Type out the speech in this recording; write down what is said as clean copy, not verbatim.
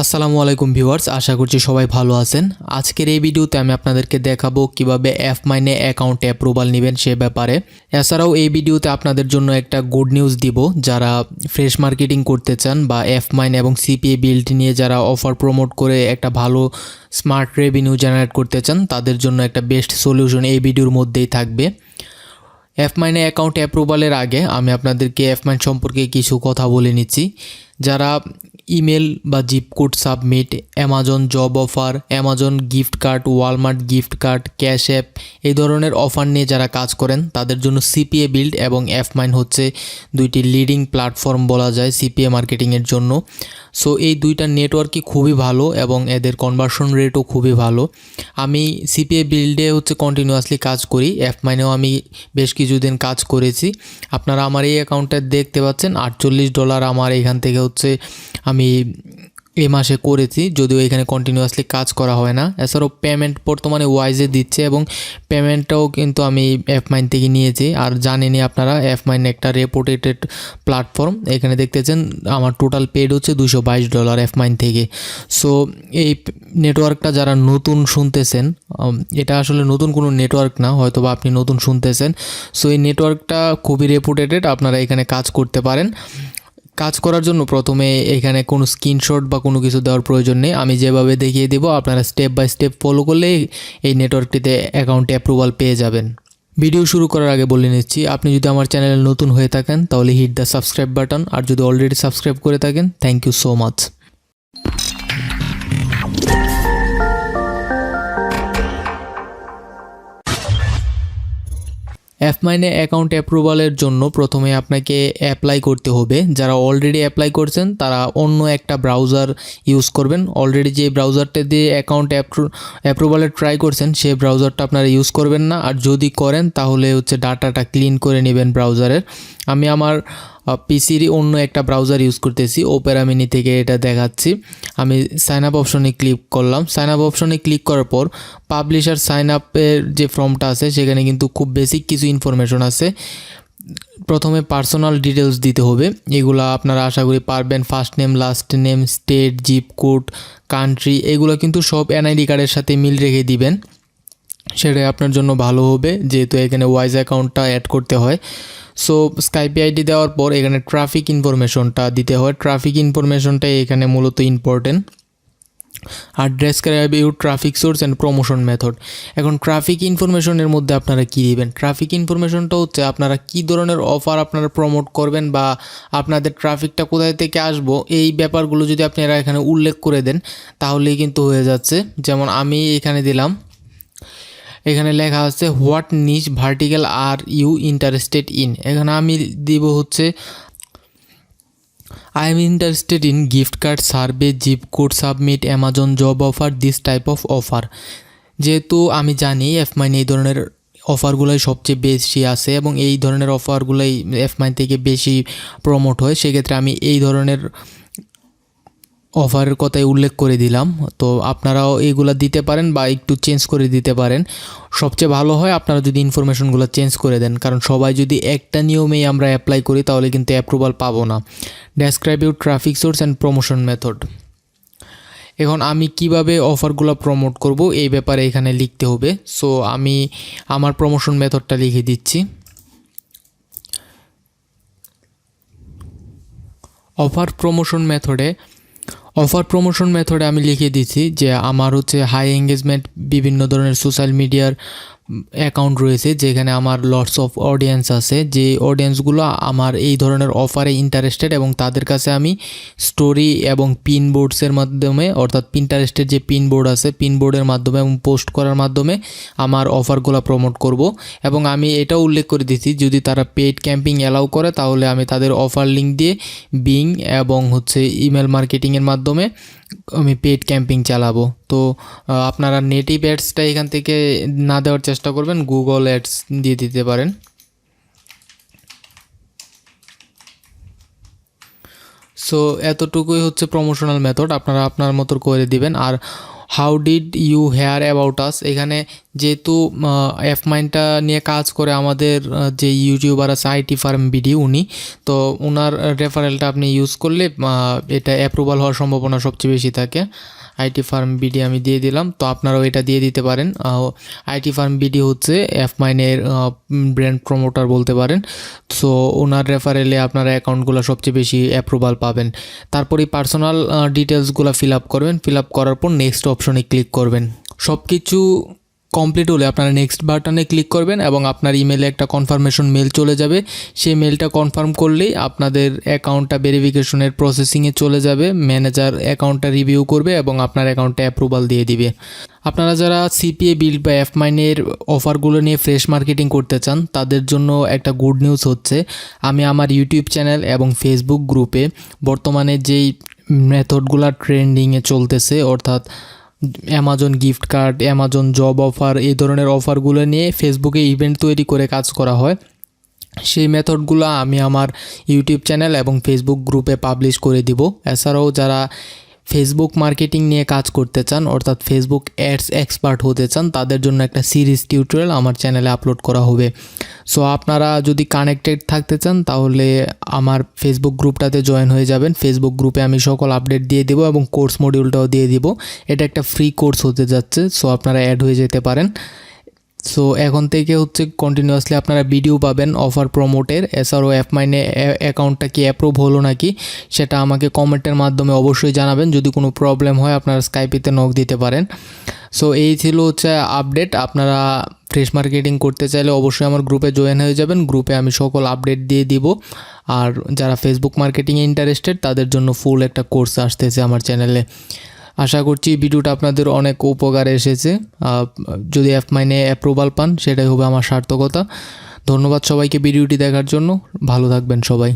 আসসালামু আলাইকুম ভিউয়ার্স, আশা করছি সবাই ভালো আছেন। আজকের এই ভিডিওতে আমি আপনাদেরকে দেখাবো কিভাবে অ্যাফমাইনে অ্যাকাউন্টে অ্যাপ্রুভাল নেবেন সে ব্যাপারে। এছাড়াও এই ভিডিওতে আপনাদের জন্য একটা গুড নিউজ দিব, যারা ফ্রেশ মার্কেটিং করতে চান বা অ্যাফমাইন এবং সিপিএ বিল্ড নিয়ে যারা অফার প্রমোট করে একটা ভালো স্মার্ট রেভিনিউ জেনারেট করতে চান, তাদের জন্য একটা বেস্ট সলিউশন এই ভিডিওর মধ্যেই থাকবে। অ্যাফমাইনে অ্যাকাউন্ট অ্যাপ্রুভালের আগে আমি আপনাদেরকে অ্যাফমাইন সম্পর্কে কিছু কথা বলে নিচ্ছি। যারা ইমেল বা zip code submit, Amazon job offer, Amazon gift card, Walmart gift card, cash app এই ধরনের অফার নিয়ে যারা কাজ করেন তাদের জন্য সিপিএ বিল্ড এবং অ্যাফমাইন হচ্ছে দুইটি লিডিং প্ল্যাটফর্ম বলা যায় সিপিএ মার্কেটিংয়ের জন্য। সো এই দুইটা নেটওয়ার্কই খুবই ভালো এবং এদের কনভার্সন রেটও খুবই ভালো। আমি সিপিএ বিল্ডে হচ্ছে কন্টিনিউয়াসলি কাজ করি, অ্যাফমাইনেও আমি বেশ কিছুদিন কাজ করেছি। আপনারা আমার এই অ্যাকাউন্টে দেখতে পাচ্ছেন $48 আমার এখান থেকে হচ্ছে আমি এই মাসে করেছি, যদিও এখানে কন্টিনিউয়াসলি কাজ করা হয় না। এছাড়াও পেমেন্ট বর্তমানে ওয়াইজে দিচ্ছে এবং পেমেন্টটাও কিন্তু আমি অ্যাফমাইন থেকে নিয়েছি। আর জানেনই আপনারা অ্যাফমাইন একটা রেপুটেটেড প্ল্যাটফর্ম। এখানে দেখতেছেন আমার টোটাল পেড হচ্ছে $222 অ্যাফমাইন থেকে। সো এই নেটওয়ার্কটা যারা নতুন শুনতেছেন, এটা আসলে নতুন কোনো নেটওয়ার্ক না, হয়তো বা আপনি নতুন শুনতেছেন। সো এই নেটওয়ার্কটা খুবই রেপুটেটেড, আপনারা এখানে কাজ করতে পারেন। কাজ করার জন্য প্রথমে এখানে কোনো স্ক্রিনশট বা কোনো কিছু দেওয়ার প্রয়োজন নেই, আমি যেভাবে দেখিয়ে দেবো আপনারা স্টেপ বাই স্টেপ ফলো করলে এই নেটওয়ার্কটিতে অ্যাকাউন্টে অ্যাপ্রুভাল পেয়ে যাবেন। ভিডিও শুরু করার আগে বলে নিচ্ছি, আপনি যদি আমার চ্যানেলে নতুন হয়ে থাকেন তাহলে হিট দ্য সাবস্ক্রাইব বাটন, আর যদি অলরেডি সাবস্ক্রাইব করে থাকেন থ্যাংক ইউ সো মাচ। অ্যাফমাইনে অ্যাকাউন্ট অ্যাপ্রুভালের জন্য প্রথমে আপনাকে অ্যাপ্লাই করতে হবে। যারা অলরেডি অ্যাপ্লাই করছেন তারা অন্য একটা ব্রাউজার ইউজ করবেন। অলরেডি যে ব্রাউজারটা দিয়ে অ্যাকাউন্ট অ্যাপ্রুভালের ট্রাই করছেন সেই ব্রাউজারটা আপনারা ইউজ করবেন না, আর যদি করেন তাহলে হচ্ছে ডাটাটা ক্লিন করে নেবেন ব্রাউজারের। আমি আমার পিসিরই অন্য একটা ব্রাউজার ইউজ করতেছি, ওপেরা মিনি থেকে এটা দেখাচ্ছি। আমি সাইন আপ অপশনে ক্লিক করলাম। সাইন আপ অপশনে ক্লিক করার পর পাবলিশার সাইন আপের যে ফর্মটা আছে সেখানে কিন্তু খুব বেসিক কিছু ইনফরমেশন আছে। প্রথমে পার্সোনাল ডিটেলস দিতে হবে, এগুলো আপনারা আশা করি পারবেন। First name, last name, state, zip code, country, এগুলো কিন্তু সব এনআইডি কার্ডের সাথে মিল রেখে দিবেন, সেটাই আপনার জন্য ভালো হবে যেহেতু এখানে ওয়াইজ অ্যাকাউন্টটা অ্যাড করতে হয়। সো স্কাইপে আইডি দেওয়ার পর এখানে ট্রাফিক ইনফরমেশনটা দিতে হয়। ট্রাফিক ইনফরমেশনটাই এখানে মূলত ইম্পর্টেন্ট। আর describe your traffic source and promotion method. এখন ট্রাফিক ইনফরমেশনের মধ্যে আপনারা কী দিবেন? ট্রাফিক ইনফরমেশনটা হচ্ছে আপনারা কী ধরনের অফার আপনারা প্রমোট করবেন বা আপনাদের ট্রাফিকটা কোথায় থেকে আসবো, এই ব্যাপারগুলো যদি আপনারা এখানে উল্লেখ করে দেন তাহলেই কিন্তু হয়ে যাচ্ছে। যেমন আমি এখানে দিলাম, এখানে লেখা আছে what niche vertical are you interested in. এখানে আমি দিব হচ্ছে I am interested in gift card, survey, zip code submit, Amazon job offer, this type of offer. যেহেতু আমি জানি অ্যাফমাইন এই ধরনের অফারগুলোই সবচেয়ে বেশি আছে এবং এই ধরনের অফারগুলোই অ্যাফমাইন থেকে বেশি প্রমোট হয়, সেক্ষেত্রে আমি এই ধরনের অফারের কথাই উল্লেখ করে দিলাম। তো আপনারাও এইগুলো দিতে পারেন বা একটু চেঞ্জ করে দিতে পারেন। সবচেয়ে ভালো হয় আপনারা যদি ইনফরমেশনগুলো চেঞ্জ করে দেন, কারণ সবাই যদি একটা নিয়মেই আমরা অ্যাপ্লাই করি তাহলে কিন্তু অ্যাপ্রুভাল পাবো না। Describe your traffic source and promotion method. এখন আমি কিভাবে অফারগুলো প্রমোট করব এই ব্যাপারে এখানে লিখতে হবে। সো আমি আমার প্রমোশন মেথডটা লিখে দিচ্ছি। অফার প্রমোশন মেথডে আমি লিখে দিচ্ছি যে আমার হচ্ছে হাই এঙ্গেজমেন্ট বিভিন্ন ধরনের সোশ্যাল মিডিয়ার অ্যাকাউন্ট রয়েছে যেখানে আমার লটস অফ অডিয়েন্স আছে, যে অডিয়েন্সগুলো আমার এই ধরনের অফারে ইন্টারেস্টেড এবং তাদের কাছে আমি স্টোরি এবং পিন বোর্ডসের মাধ্যমে, অর্থাৎ পিন্টারেস্টের যে পিন বোর্ড আছে পিন বোর্ডের মাধ্যমে এবং পোস্ট করার মাধ্যমে আমার অফারগুলো প্রমোট করব। এবং আমি এটাও উল্লেখ করে দিচ্ছি যদি তারা পেইড ক্যাম্পিং অ্যালাউ করে তাহলে আমি তাদের অফার লিঙ্ক দিয়ে বিং এবং হচ্ছে ইমেল মার্কেটিংয়ের মাধ্যমে আমি পেইড ক্যাম্পিং চালাবো। তো আপনারা নেটিভ অ্যাডসটা এখান থেকে না দেওয়ার চেষ্টা করবেন, গুগল অ্যাডস দিয়ে দিতে পারেন। সো এতটুকুই হচ্ছে প্রমোশনাল মেথড, আপনারা আপনার মতো করে দিবেন। আর how did you hear about us. এখানে যেহেতু অ্যাফমাইনটা নিয়ে কাজ করে আমাদের যে ইউটিউবার আছে আইটি ফার্ম বিডি, উনি তো ওনার রেফারেলটা আপনি ইউজ করলে এটা অ্যাপ্রুভাল হওয়ার সম্ভাবনা সবচেয়ে বেশি থাকে। আইটি ফার্ম বিডি আমি দিয়ে দিলাম, তো আপনারাও এটা দিয়ে দিতে পারেন। আইটি ফার্ম বিডি হচ্ছে অ্যাফমাইনের ব্র্যান্ড প্রমোটার বলতে পারেন। সো ওনার রেফারেলে আপনারা অ্যাকাউন্টগুলো সবচেয়ে বেশি অ্যাপ্রুভাল পাবেন। তারপরে পার্সোনাল ডিটেলসগুলো ফিল আপ করবেন, ফিল আপ করার পর নেক্সট অপশনে ক্লিক করবেন। সব কিছু কমপ্লিট হলে আপনারা নেক্সট বাটনে ক্লিক করবেন এবং আপনার ইমেলে একটা কনফার্মেশন মেল চলে যাবে। সেই মেলটা কনফার্ম করলেই আপনাদের অ্যাকাউন্টটা ভেরিফিকেশনের প্রসেসিংয়ে চলে যাবে। ম্যানেজার অ্যাকাউন্টটা রিভিউ করবে এবং আপনার অ্যাকাউন্টে অ্যাপ্রুভাল দিয়ে দিবে। আপনারা যারা সিপিএ বিল্ড বা অ্যাফমাইনের অফারগুলো নিয়ে ফ্রেশ মার্কেটিং করতে চান, তাদের জন্য একটা গুড নিউজ হচ্ছে, আমি আমার ইউটিউব চ্যানেল এবং ফেসবুক গ্রুপে বর্তমানে যেই মেথডগুলো ট্রেন্ডিংয়ে চলতেছে, অর্থাৎ Amazon gift card, Amazon job offer, এই ধরনের অফারগুলো নিয়ে ফেসবুকে ইভেন্ট তৈরি করে কাজ করা হয়, সেই মেথডগুলো আমি আমার ইউটিউব চ্যানেল এবং ফেসবুক গ্রুপে পাবলিশ করে দিব। এছাড়াও যারা ফেসবুক মার্কেটিং নিয়ে কাজ করতে চান, অর্থাৎ ফেসবুক অ্যাডস এক্সপার্ট হতে চান, তাদের জন্য একটা সিরিজ টিউটোরিয়াল আমার চ্যানেলে আপলোড করা হবে। সো আপনারা যদি কানেক্টেড থাকতে চান তাহলে আমার ফেসবুক গ্রুপটাতে জয়েন হয়ে যাবেন। ফেসবুক গ্রুপে আমি সকল আপডেট দিয়ে দেবো এবং কোর্স মডিউলটাও দিয়ে দিব। এটা একটা ফ্রি কোর্স হতে যাচ্ছে, সো আপনারা অ্যাড হয়ে যেতে পারেন। সো এখন থেকে হচ্ছে কন্টিনিউয়াসলি আপনারা ভিডিও পাবেন অফার প্রমোটের। এছাড়াও অ্যাফমাইনে অ্যাকাউন্টটা কি অ্যাপ্রুভ হলো নাকি সেটা আমাকে কমেন্টের মাধ্যমে অবশ্যই জানাবেন। যদি কোনো প্রবলেম হয় আপনারা স্কাইপেতে নক দিতে পারেন। সো এই ছিল হচ্ছে আপডেট। আপনারা ফ্রেশ মার্কেটিং করতে চাইলে অবশ্যই আমার গ্রুপে জয়েন হয়ে যাবেন। গ্রুপে আমি সকল আপডেট দিয়ে দিব। আর যারা ফেসবুক মার্কেটিংয়ে ইন্টারেস্টেড তাদের জন্য ফুল একটা কোর্স আসতেছে আমার চ্যানেলে। আশা করছি ভিডিওটা আপনাদের অনেক উপকারে এসেছে। যদি অ্যাফমাইনে অ্যাপ্রুভাল পান সেটাই হবে আমার সার্থকতা। ধন্যবাদ সবাইকে ভিডিওটি দেখার জন্য। ভালো থাকবেন সবাই।